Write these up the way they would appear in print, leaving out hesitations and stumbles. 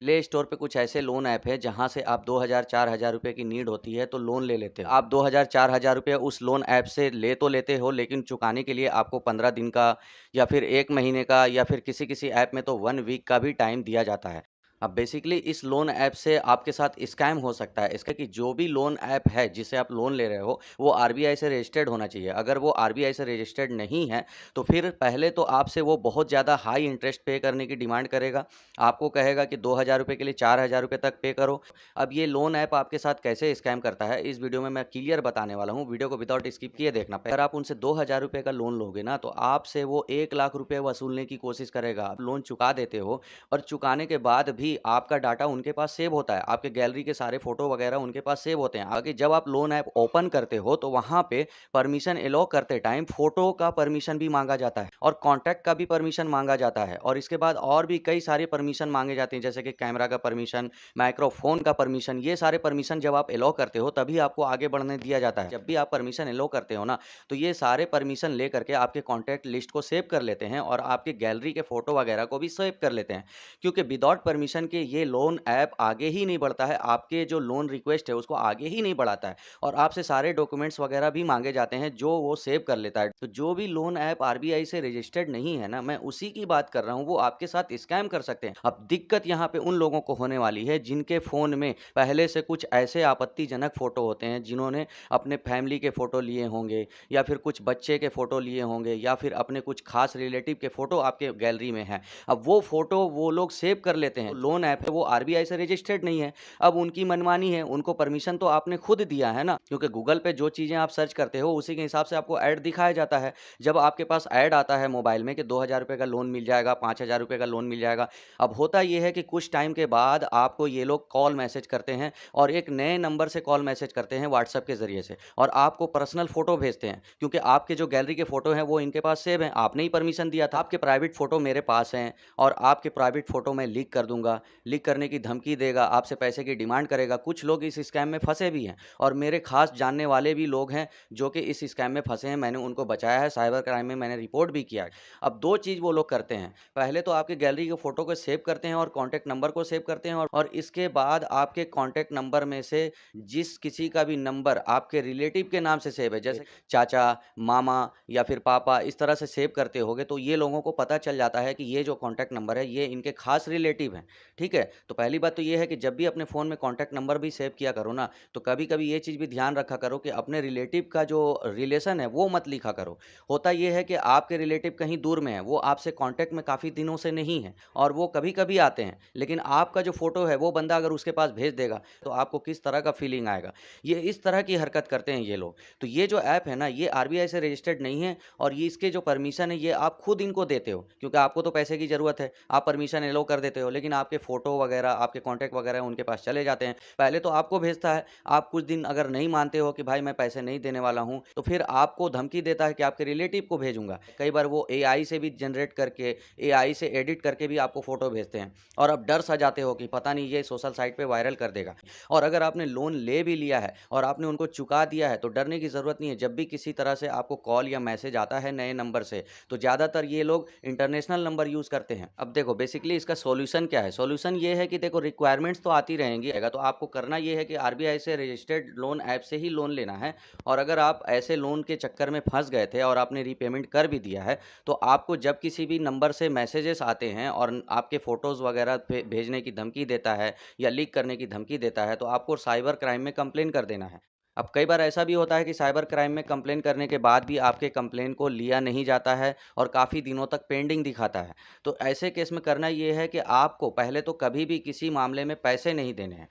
Play store पे कुछ ऐसे लोन ऐप है जहाँ से आप 2000-4000 रुपए की नीड होती है तो लोन ले लेते हो। आप 2000-4000 रुपए उस लोन ऐप से ले तो लेते हो, लेकिन चुकाने के लिए आपको 15 दिन का या फिर 1 महीने का या फिर किसी-किसी ऐप में तो 1 वीक का भी टाइम दिया जाता है। अब बेसिकली इस लोन ऐप से आपके साथ स्कैम हो सकता है। इसका कि जो भी लोन ऐप है जिससे आप लोन ले रहे हो, वो आरबीआई से रजिस्टर्ड होना चाहिए। अगर वो आरबीआई से रजिस्टर्ड नहीं है, तो फिर पहले तो आपसे वो बहुत ज़्यादा हाई इंटरेस्ट पे करने की डिमांड करेगा। आपको कहेगा कि 2000 रुपए के लिए 4000 रुपए तक पे करो। अब ये लोन ऐप आपके साथ कैसे स्कैम करता है, इस वीडियो में मैं क्लियर बताने वाला हूँ। वीडियो को विदाउट स्किप किए देखना। अगर आप उनसे 2000 रुपए का लोन लोगे ना, तो आपसे वो 1 लाख रुपए वसूलने की कोशिश करेगा। आप लोन चुका देते हो और चुकाने के बाद भी आपका डाटा उनके पास सेव होता है। आपके गैलरी के सारे फ़ोटो वगैरह उनके पास सेव होते हैं। आगे जब आप लोन ऐप ओपन करते हो, तो वहाँ पे परमिशन एलो करते टाइम फ़ोटो का परमिशन भी माँगा जाता है और कॉन्टैक्ट का भी परमिशन माँगा जाता है और इसके बाद और भी कई सारे परमिशन माँगे जाते हैं, जैसे कि कैमरा का परमिशन, माइक्रोफ़ोन का परमिशन। ये सारे परमिशन जब आप एलो करते हो, तभी आपको आगे बढ़ने दिया जाता है। जब भी आप परमिशन एलो करते हो ना, तो ये सारे परमिशन लेकर के आपके कॉन्टैक्ट लिस्ट को सेव कर लेते हैं और आपके गैलरी के फ़ोटो वगैरह को भी सेव कर लेते हैं। क्योंकि विदाउट परमिशन के ये लोन ऐप आगे ही नहीं बढ़ता है, आपके जो लोन रिक्वेस्ट है उसको आगे ही नहीं बढ़ाता है और आपसे सारे डॉक्यूमेंट्स वगैरह भी मांगे जाते हैं जो वो सेव कर लेता है। तो जो भी लोन ऐप आरबीआई से रजिस्टर्ड नहीं है ना, मैं उसी की बात कर रहा हूँ, वो आपके साथ स्कैम कर सकते हैं। अब दिक्कत यहाँ पे उन लोगों को होने वाली है जिनके फ़ोन में पहले से कुछ ऐसे आपत्तिजनक फ़ोटो होते हैं, जिन्होंने अपने फैमिली के फ़ोटो लिए होंगे या फिर कुछ बच्चे के फ़ोटो लिए होंगे या फिर अपने कुछ खास रिलेटिव के फ़ोटो आपके गैलरी में हैं। अब वो फ़ोटो वो लोग सेव कर लेते हैं। लोन ऐप है वो आरबीआई से रजिस्टर्ड नहीं है। अब उनकी मनमानी है, उनको परमिशन तो आपने खुद दिया है ना, क्योंकि गूगल पे जो चीज़ें आप सर्च करते हो उसी के हिसाब से आपको ऐड दिखाया जाता है। जब आपके पास ऐड आता है मोबाइल में कि 2000 रुपए का लोन मिल जाएगा, 5000 रुपए का लोन मिल जाएगा। अब होता ये है कि कुछ टाइम के बाद आपको ये लोग कॉल मैसेज करते हैं और एक नए नंबर से कॉल मैसेज करते हैं व्हाट्सएप के ज़रिए से और आपको पर्सनल फ़ोटो भेजते हैं, क्योंकि आपके जो गैलरी के फ़ोटो हैं वो इनके पास सेव हैं। आपने ही परमिशन दिया था। आपके प्राइवेट फ़ोटो मेरे पास हैं और आपके प्राइवेट फ़ोटो मैं लीक कर दूँगा, लीक करने की धमकी देगा, आपसे पैसे की डिमांड करेगा। कुछ लोग इस स्कैम में फँसे भी हैं और मेरे ख़ास जानने वाले भी लोग हैं जो कि इस स्कैम में फँसे हैं। मैंने उनको बचाया है, साइबर क्राइम में मैंने रिपोर्ट भी किया है। अब 2 चीज़ वो लोग करते हैं, पहले तो आपके गैलरी के फ़ोटो को सेव करते हैं और कॉन्टैक्ट नंबर को सेव करते हैं और इसके बाद आपके कॉन्टैक्ट नंबर में से जिस किसी का भी नंबर आपके रिलेटिव के नाम से सेव है, जैसे चाचा, मामा या फिर पापा, इस तरह से सेव करते होगे, तो ये लोगों को पता चल जाता है कि ये जो कॉन्टैक्ट नंबर है ये इनके खास रिलेटिव हैं, ठीक है? तो पहली बात तो ये है कि जब भी अपने फ़ोन में कॉन्टैक्ट नंबर भी सेव किया करो ना, तो कभी-कभी ये चीज़ भी ध्यान रखा करो कि अपने रिलेटिव का जो रिलेशन है वो मत लिखा करो। होता ये है कि आपके रिलेटिव कहीं दूर में है, वो आपसे कॉन्टैक्ट में काफ़ी दिनों से नहीं है और वो कभी-कभी आते हैं, लेकिन आपका जो फ़ोटो है वो बंदा अगर उसके पास भेज देगा, तो आपको किस तरह का फीलिंग आएगा? ये इस तरह की हरकत करते हैं ये लोग। तो ये जो ऐप है ना, ये आरबीआई से रजिस्टर्ड नहीं है और ये इसके जो परमिशन है ये आप खुद इनको देते हो, क्योंकि आपको तो पैसे की ज़रूरत है। आप परमिशन एलो कर देते हो, लेकिन आपके फ़ोटो वगैरह, आपके कॉन्टैक्ट वगैरह उनके पास चले जाते हैं। पहले तो आपको भेजता है, आप कुछ दिन अगर नहीं मानते हो कि भाई मैं पैसे नहीं देने वाला हूँ, तो फिर आपको धमकी देता है कि आपके रिलेटिव को भेजूँगा। कई बार वो एआई से भी जनरेट करके, एआई से एडिट करके भी आपको फ़ोटो भेजते हैं और अब डर सा जाते हो कि पता नहीं ये सोशल साइट पे वायरल कर देगा। और अगर आपने लोन ले भी लिया है और आपने उनको चुका दिया है, तो डरने की ज़रूरत नहीं है। जब भी किसी तरह से आपको कॉल या मैसेज आता है नए नंबर से, तो ज़्यादातर ये लोग इंटरनेशनल नंबर यूज़ करते हैं। अब देखो बेसिकली इसका सॉल्यूशन क्या है? सॉल्यूशन ये है कि देखो रिक्वायरमेंट्स तो आती रहेंगी, तो आपको करना ये है कि आरबीआई से रजिस्टर्ड लोन ऐप से ही लोन लेना है और अगर आप ऐसे लोन के चक्कर में फँस गए थे और आपने रीपेमेंट कर भी दिया है, तो आपको जब किसी भी नंबर से मैसेजेस आते हैं और आपके फ़ोटोज़ वगैरह भेजने की धमकी देता है या लीक करने की धमकी देता है, तो आपको साइबर क्राइम में कंप्लेन कर देना है। अब कई बार ऐसा भी होता है कि साइबर क्राइम में कंप्लेन करने के बाद भी आपके कंप्लेन को लिया नहीं जाता है और काफ़ी दिनों तक पेंडिंग दिखाता है। तो ऐसे केस में करना ये है कि आपको पहले तो कभी भी किसी मामले में पैसे नहीं देने हैं।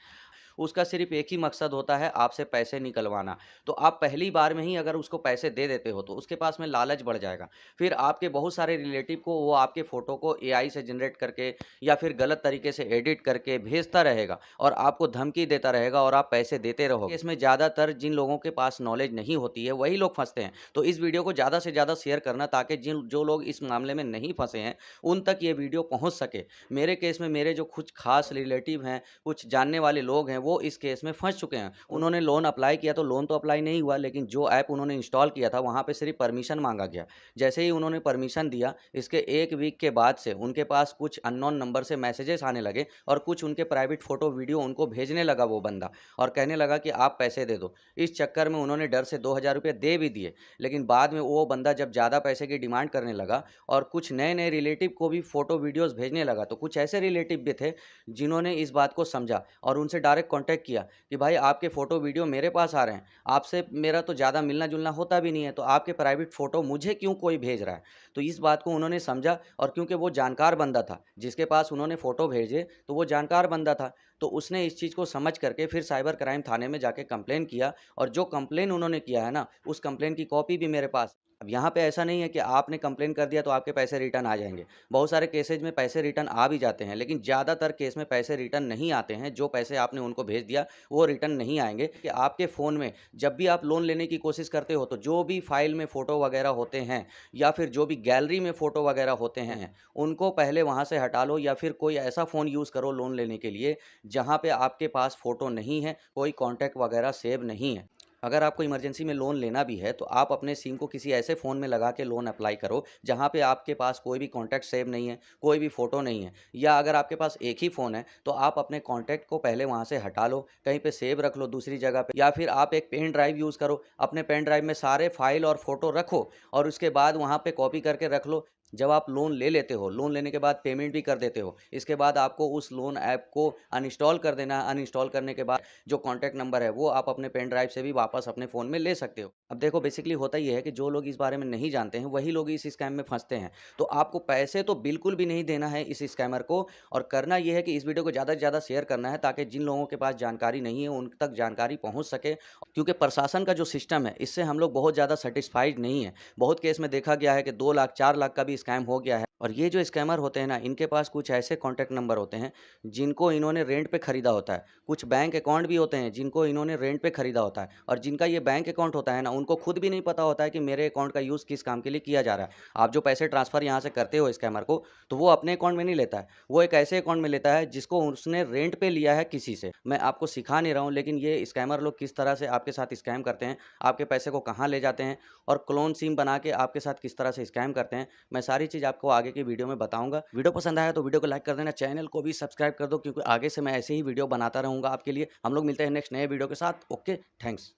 उसका सिर्फ़ एक ही मकसद होता है आपसे पैसे निकलवाना। तो आप पहली बार में ही अगर उसको पैसे दे देते हो तो उसके पास में लालच बढ़ जाएगा। फिर आपके बहुत सारे रिलेटिव को वो आपके फ़ोटो को एआई से जनरेट करके या फिर गलत तरीके से एडिट करके भेजता रहेगा और आपको धमकी देता रहेगा और आप पैसे देते रहोगे। इसमें ज़्यादातर जिन लोगों के पास नॉलेज नहीं होती है वही लोग फँसते हैं। तो इस वीडियो को ज़्यादा से ज़्यादा शेयर करना ताकि जिन जो लोग इस मामले में नहीं फँसे हैं, उन तक ये वीडियो पहुँच सके। मेरे केस में मेरे जो कुछ ख़ास रिलेटिव हैं, कुछ जानने वाले लोग हैं, वो इस केस में फँस चुके हैं। उन्होंने लोन अप्लाई किया तो लोन तो अप्लाई नहीं हुआ, लेकिन जो ऐप उन्होंने इंस्टॉल किया था वहाँ पे सिर्फ़ परमिशन माँगा गया। जैसे ही उन्होंने परमिशन दिया, इसके 1 वीक के बाद से उनके पास कुछ अननोन नंबर से मैसेजेस आने लगे और कुछ उनके प्राइवेट फ़ोटो, वीडियो उनको भेजने लगा वो बंदा और कहने लगा कि आप पैसे दे दो। इस चक्कर में उन्होंने डर से 2000 रुपए दे भी दिए, लेकिन बाद में वो बंदा जब ज़्यादा पैसे की डिमांड करने लगा और कुछ नए-नए रिलेटिव को भी फ़ोटो, वीडियोज़ भेजने लगा, तो कुछ ऐसे रिलेटिव भी थे जिन्होंने इस बात को समझा और उनसे डायरेक्ट कॉन्टैक्ट किया कि भाई आपके फ़ोटो, वीडियो मेरे पास आ रहे हैं, आपसे मेरा तो ज़्यादा मिलना-जुलना होता भी नहीं है, तो आपके प्राइवेट फ़ोटो मुझे क्यों कोई भेज रहा है? तो इस बात को उन्होंने समझा और क्योंकि वो जानकार बंदा था, जिसके पास उन्होंने फ़ोटो भेजे, तो वो जानकार बंदा था, तो उसने इस चीज़ को समझ करके फिर साइबर क्राइम थाने में जाके कंप्लेन किया और जो कंप्लेन उन्होंने किया है ना, उस कंप्लेन की कॉपी भी मेरे पास। अब यहाँ पे ऐसा नहीं है कि आपने कंप्लेन कर दिया तो आपके पैसे रिटर्न आ जाएँगे। बहुत सारे केसेज़ में पैसे रिटर्न आ भी जाते हैं, लेकिन ज़्यादातर केस में पैसे रिटर्न नहीं आते हैं। जो पैसे आपने उनको भेज दिया, वो रिटर्न नहीं आएँगे कि आपके फ़ोन में जब भी आप लोन लेने की कोशिश करते हो, तो जो भी फ़ाइल में फ़ोटो वगैरह होते हैं या फिर जो भी गैलरी में फ़ोटो वगैरह होते हैं, उनको पहले वहाँ से हटा लो या फिर कोई ऐसा फ़ोन यूज़ करो लोन लेने के लिए, जहाँ पे आपके पास फ़ोटो नहीं है, कोई कॉन्टैक्ट वगैरह सेव नहीं है। अगर आपको इमरजेंसी में लोन लेना भी है, तो आप अपने सिम को किसी ऐसे फ़ोन में लगा के लोन अप्लाई करो, जहाँ पे आपके पास कोई भी कॉन्टैक्ट सेव नहीं है, कोई भी फ़ोटो नहीं है। या अगर आपके पास एक ही फ़ोन है, तो आप अपने कॉन्टैक्ट को पहले वहाँ से हटा लो, कहीं पे सेव रख लो दूसरी जगह पे या फिर आप एक पेन ड्राइव यूज़ करो, अपने पेन ड्राइव में सारे फ़ाइल और फ़ोटो रखो और उसके बाद वहाँ पे कॉपी करके रख लो। जब आप लोन ले लेते हो, लोन लेने के बाद पेमेंट भी कर देते हो, इसके बाद आपको उस लोन ऐप को अनइंस्टॉल कर देना है। अनइंस्टॉल करने के बाद जो कॉन्टैक्ट नंबर है, वो आप अपने पेन ड्राइव से भी वापस अपने फ़ोन में ले सकते हो। अब देखो बेसिकली होता ये है कि जो लोग इस बारे में नहीं जानते हैं, वही लोग इस स्कैम में फँसते हैं। तो आपको पैसे तो बिल्कुल भी नहीं देना है इस स्कैमर को और करना ये है कि इस वीडियो को ज़्यादा से ज़्यादा शेयर करना है ताकि जिन लोगों के पास जानकारी नहीं है, उन तक जानकारी पहुँच सके। क्योंकि प्रशासन का जो सिस्टम है, इससे हम लोग बहुत ज़्यादा सैटिस्फाइड नहीं है। बहुत केस में देखा गया है कि 2 लाख, 4 लाख का भी स्कैम हो गया है और ये जो स्कैमर होते हैं ना, इनके पास कुछ ऐसे कॉन्टैक्ट नंबर होते हैं, जिनको इन्होंने रेंट पे खरीदा होता है। कुछ बैंक अकाउंट भी होते हैं, जिनको इन्होंने रेंट पे खरीदा होता है और जिनका ये बैंक अकाउंट होता है ना, उनको खुद भी नहीं पता होता है कि मेरे अकाउंट का यूज़ किस काम के लिए किया जा रहा है। आप जो पैसे ट्रांसफ़र यहाँ से करते हो स्कैमर को, तो वो अपने अकाउंट में नहीं लेता है। वो एक ऐसे अकाउंट में लेता है, जिसको उसने रेंट पे लिया है किसी से। मैं आपको सिखा नहीं रहा हूँ, लेकिन ये स्कैमर लोग किस तरह से आपके साथ स्कैम करते हैं, आपके पैसे को कहाँ ले जाते हैं और क्लोन सिम बना के आपके साथ किस तरह से स्कैम करते हैं, मैं सारी चीज़ आपको आगे की वीडियो में बताऊँगा। वीडियो पसंद आया तो वीडियो को लाइक कर देना, चैनल को भी सब्सक्राइब कर दो क्योंकि आगे से मैं ऐसे ही वीडियो बनाता रहूँगा आपके लिए। हम लोग मिलते हैं नेक्स्ट नए वीडियो के साथ। Okay, thanks.